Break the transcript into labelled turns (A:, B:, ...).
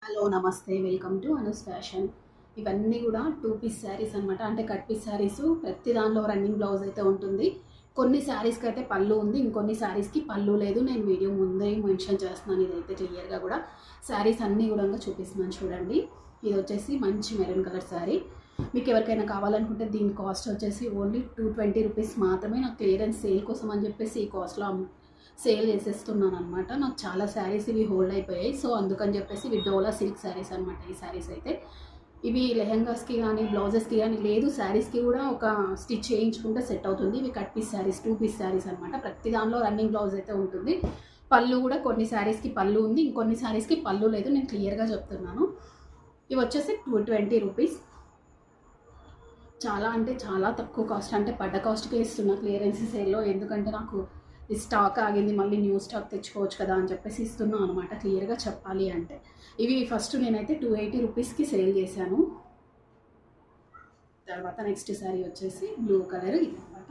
A: Hello నమస్తే welcome to Anu's fashion. ఇవన్నీ కూడా 2 పీస్ శారీస్ అనమాట. అంటే కట్ పీస్ శారీస్. ప్రతి దానిలో రన్నింగ్ బ్లౌజ్ అయితే ఉంటుంది. కొన్ని శారీస్కి అయితే పళ్ళు ఉంది, ఇంకొన్ని శారీస్కి పళ్ళు లేదు. నేను వీడియో ముందే మెన్షన్ చేస్తున్నాను, ఇదైతే క్లియర్గా కూడా శారీస్ అన్నీ కూడా చూపిస్తున్నాను చూడండి. ఇది వచ్చేసి మంచి మెరూన్ కలర్ శారీ. మీకు ఎవరికైనా కావాలనుకుంటే దీని కాస్ట్ వచ్చేసి ఓన్లీ 220 రూపీస్ మాత్రమే. నాకు క్లియరెన్స్ సేల్ కోసం అని చెప్పేసి ఈ కాస్ట్లో సేల్ చేసేస్తున్నాను అనమాట. నాకు చాలా శారీస్ ఇవి హోల్డ్ అయిపోయాయి, సో అందుకని చెప్పేసి ఇవి డోలా సిల్క్ శారీస్ అనమాట. ఈ శారీస్ అయితే ఇవి లెహంగాస్కి కానీ బ్లౌజెస్కి కానీ లేదు, శారీస్కి కూడా ఒక స్టిచ్ చేయించుకుంటే సెట్ అవుతుంది. ఇవి cut piece saris, 2 piece saris అనమాట. ప్రతి దానిలో రన్నింగ్ బ్లౌజ్ అయితే ఉంటుంది. పళ్ళు కూడా కొన్ని శారీస్కి పళ్ళు ఉంది, ఇంకొన్ని శారీస్కి పళ్ళు లేదు. నేను క్లియర్గా చెప్తున్నాను. ఇవి వచ్చేసి 220 రూపీస్. చాలా అంటే చాలా తక్కువ కాస్ట్, అంటే పడ్డ కాస్ట్కే ఇస్తున్నా క్లియరెన్స్ సేల్లో. ఎందుకంటే నాకు ఈ స్టాక్ ఆగింది, మళ్ళీ న్యూ స్టాక్ తెచ్చుకోవచ్చు కదా అని చెప్పేసి ఇస్తున్నాను అనమాట. క్లియర్గా చెప్పాలి అంటే ఇవి ఫస్ట్ నేనైతే 280 రూపీస్కి సేల్ చేశాను. తర్వాత నెక్స్ట్ శారీ వచ్చేసి బ్లూ కలర్ ఇది అనమాట.